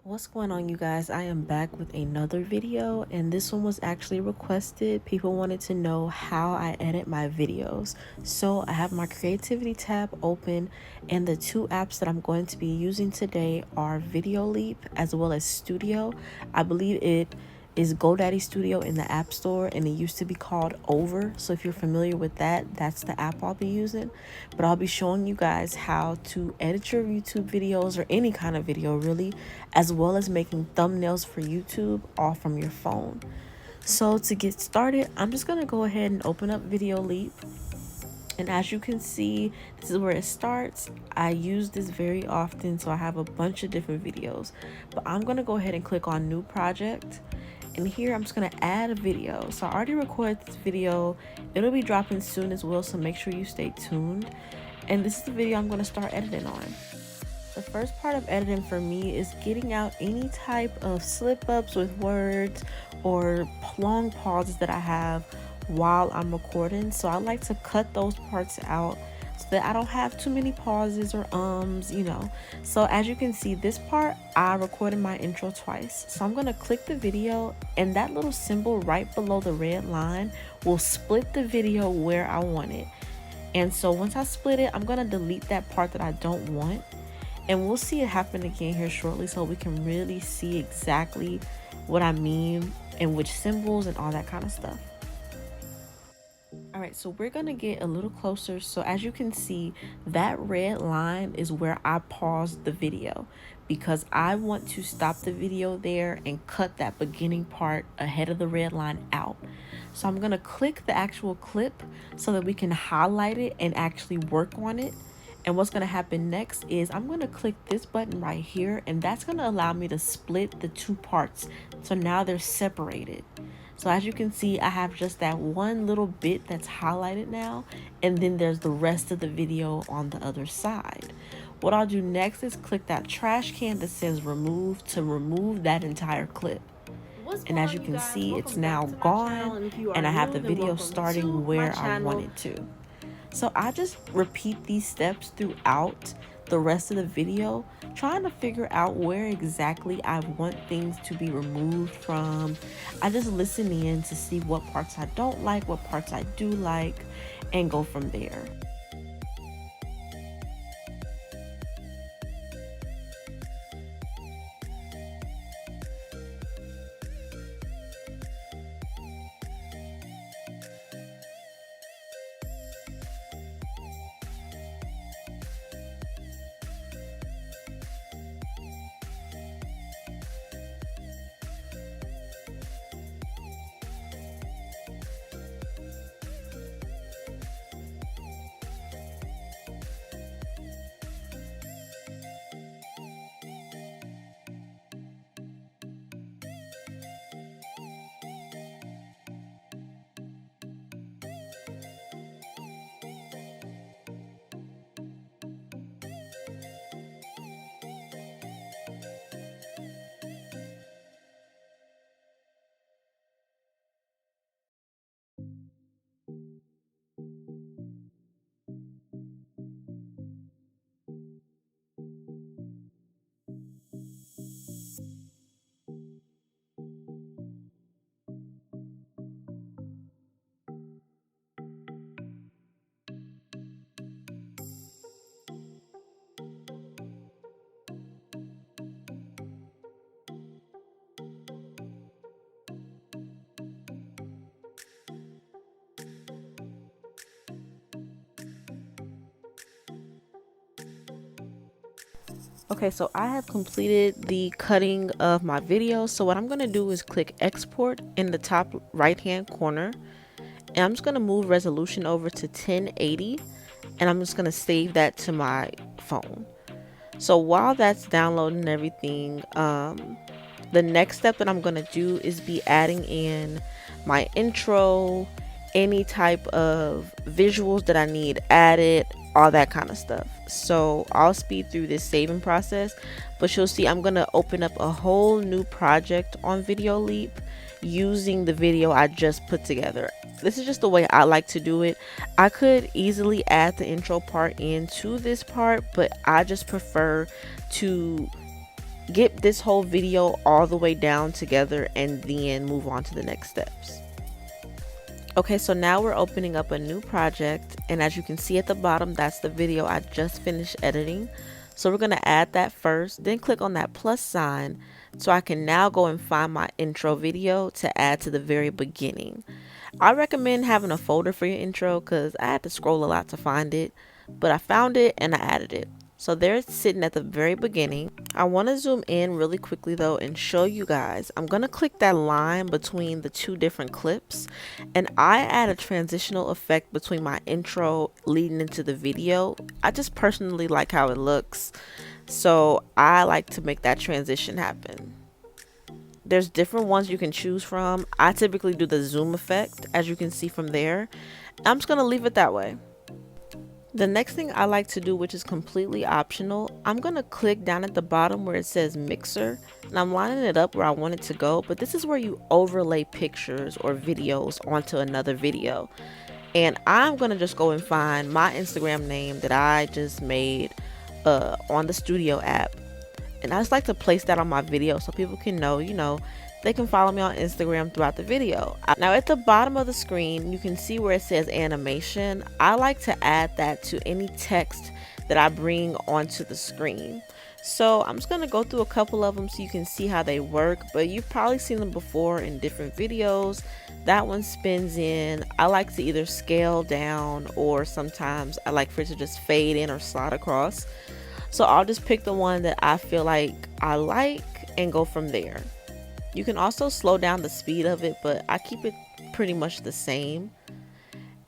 What's going on, you guys? I am back with another video, and this one was actually requested. People wanted to know how I edit my videos. So I have my creativity tab open, and the two apps that I'm going to be using today are Videoleap as well as Studio. I believe it is GoDaddy Studio in the App Store, and it used to be called Over. So if you're familiar with that, that's the app I'll be using. But I'll be showing you guys how to edit your YouTube videos or any kind of video really, as well as making thumbnails for YouTube all from your phone. So to get started, I'm just gonna go ahead and open up Videoleap. And as you can see, this is where it starts. I use this very often, so I have a bunch of different videos. But I'm gonna go ahead and click on New Project. And here I'm just gonna add a video. So I already recorded this video. It'll be dropping soon as well, so make sure you stay tuned. And this is the video I'm gonna start editing on. The first part of editing for me is getting out any type of slip-ups with words or long pauses that I have while I'm recording. So I like to cut those parts out so that I don't have too many pauses or So as you can see, this part, I recorded my intro twice. So I'm going to click the video, and that little symbol right below the red line will split the video where I want it. And so once I split it, I'm going to delete that part that I don't want. And we'll see it happen again here shortly, so we can really see exactly what I mean and which symbols and all that kind of stuff. All right, so we're gonna get a little closer. So as you can see, that red line is where I paused the video because I want to stop the video there and cut that beginning part ahead of the red line out. So I'm gonna click the actual clip so that we can highlight it and actually work on it. And what's gonna happen next is I'm gonna click this button right here, and that's gonna allow me to split the two parts. So now they're separated. So as you can see, I have just that one little bit that's highlighted now, and then there's the rest of the video on the other side. What I'll do next is click that trash can that says remove to remove that entire clip. And as you can see, it's now gone, and I have the video starting where I wanted to. So I just repeat these steps throughout the rest of the video, trying to figure out where exactly I want things to be removed from. I just listen in to see what parts I don't like, what parts I do like, and go from there. Okay, so I have completed the cutting of my video. So what I'm going to do is click export in the top right hand corner, and I'm just going to move resolution over to 1080, and I'm just going to save that to my phone. So while that's downloading everything, the next step that I'm going to do is be adding in my intro, any type of visuals that I need added, all that kind of stuff. So I'll speed through this saving process, but you'll see I'm gonna open up a whole new project on Videoleap using the video I just put together. This is just the way I like to do it. I could easily add the intro part into this part, but I just prefer to get this whole video all the way down together and then move on to the next steps. Okay, so now we're opening up a new project, and as you can see at the bottom, that's the video I just finished editing. So we're going to add that first, then click on that plus sign so I can now go and find my intro video to add to the very beginning. I recommend having a folder for your intro because I had to scroll a lot to find it, but I found it and I added it. So there it's sitting at the very beginning. I want to zoom in really quickly though and show you guys. I'm going to click that line between the two different clips, and I add a transitional effect between my intro leading into the video. I just personally like how it looks, so I like to make that transition happen. There's different ones you can choose from. I typically do the zoom effect, as you can see from there. I'm just going to leave it that way. The next thing I like to do, which is completely optional, I'm going to click down at the bottom where it says mixer, and I'm lining it up where I want it to go, but this is where you overlay pictures or videos onto another video. And I'm going to just go and find my Instagram name that I just made on the Studio app. And I just like to place that on my video so people can know, they can follow me on Instagram throughout the video. Now at the bottom of the screen, you can see where it says animation. I like to add that to any text that I bring onto the screen. So I'm just going to go through a couple of them so you can see how they work, but you've probably seen them before in different videos. That one spins in. I like to either scale down, or sometimes I like for it to just fade in or slide across. So I'll just pick the one that I feel like I like and go from there. You can also slow down the speed of it, but I keep it pretty much the same.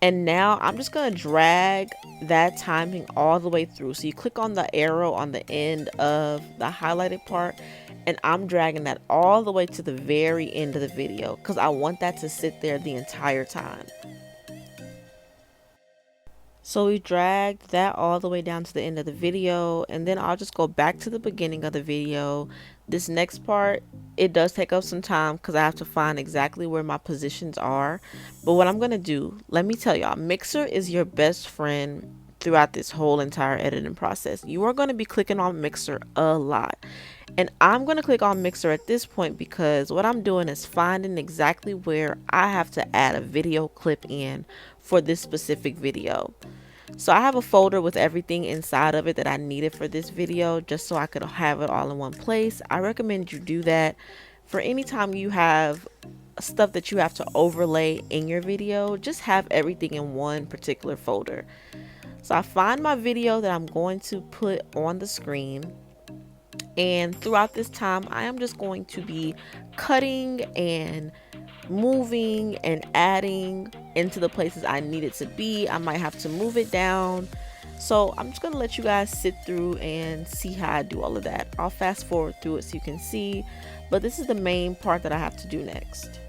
And now I'm just going to drag that timing all the way through. So you click on the arrow on the end of the highlighted part, and I'm dragging that all the way to the very end of the video because I want that to sit there the entire time. So we dragged that all the way down to the end of the video, and then I'll just go back to the beginning of the video. This next part, it does take up some time because I have to find exactly where my positions are. But what I'm going to do, let me tell y'all, Mixer is your best friend throughout this whole entire editing process. You are going to be clicking on Mixer a lot. And I'm going to click on Mixer at this point because what I'm doing is finding exactly where I have to add a video clip in for this specific video. So I have a folder with everything inside of it that I needed for this video, just so I could have it all in one place. I recommend you do that for any time you have stuff that you have to overlay in your video. Just have everything in one particular folder. So I find my video that I'm going to put on the screen, and throughout this time I am just going to be cutting and moving and adding into the places I need it to be. I might have to move it down, so I'm just gonna let you guys sit through and see how I do all of that. I'll fast forward through it so you can see, but this is the main part that I have to do next.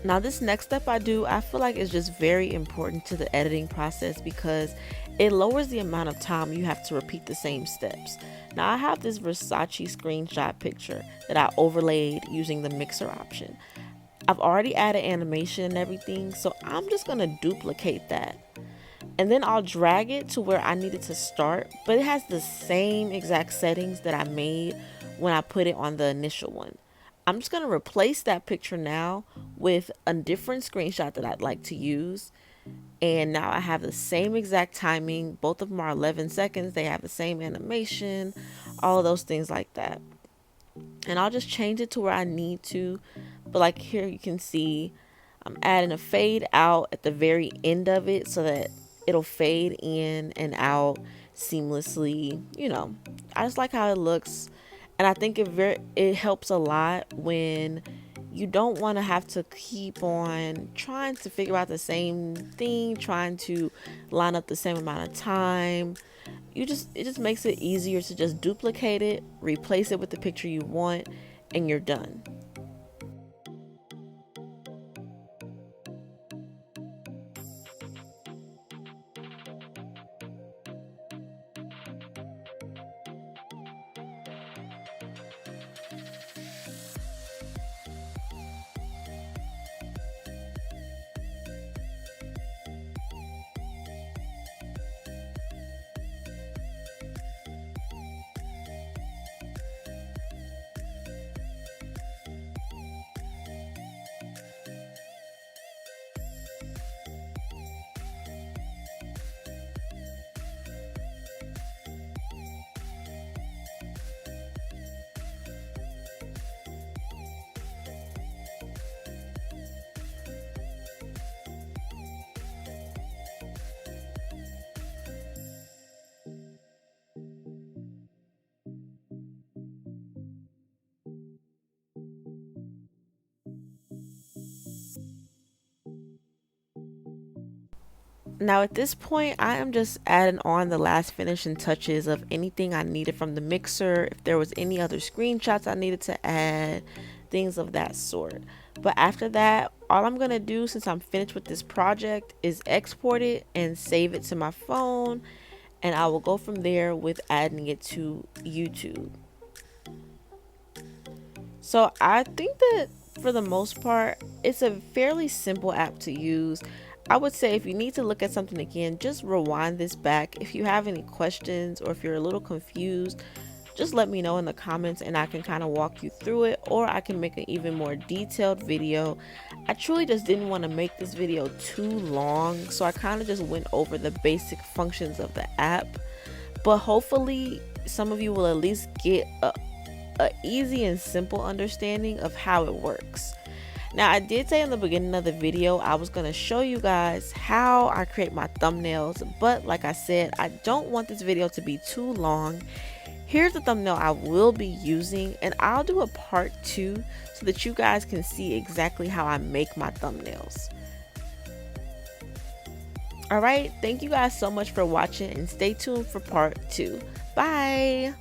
Now this next step I do, I feel like is just very important to the editing process because it lowers the amount of time you have to repeat the same steps. Now I have this Versace screenshot picture that I overlaid using the mixer option. I've already added animation and everything, so I'm just gonna duplicate that. And then I'll drag it to where I need it to start, but it has the same exact settings that I made when I put it on the initial one. I'm just gonna replace that picture now with a different screenshot that I'd like to use. And now I have the same exact timing. Both of them are 11 seconds. They have the same animation, all of those things like that. And I'll just change it to where I need to. But like here you can see I'm adding a fade out at the very end of it so that it'll fade in and out seamlessly. I just like how it looks. And I think it helps a lot when you don't want to have to keep on trying to figure out the same thing, trying to line up the same amount of time. It just makes it easier to just duplicate it, replace it with the picture you want, and you're done. Now at this point, I am just adding on the last finishing touches of anything I needed from the mixer, if there was any other screenshots I needed to add, things of that sort. But after that, all I'm gonna do since I'm finished with this project is export it and save it to my phone, and I will go from there with adding it to YouTube. So I think that for the most part, it's a fairly simple app to use. I would say if you need to look at something again, just rewind this back. If you have any questions or if you're a little confused, just let me know in the comments and I can kind of walk you through it, or I can make an even more detailed video. I truly just didn't want to make this video too long, so I kind of just went over the basic functions of the app. But hopefully some of you will at least get a easy and simple understanding of how it works. Now I did say in the beginning of the video I was going to show you guys how I create my thumbnails, but like I said, I don't want this video to be too long. Here's the thumbnail I will be using, and I'll do a part 2 so that you guys can see exactly how I make my thumbnails. Alright, thank you guys so much for watching and stay tuned for part 2. Bye!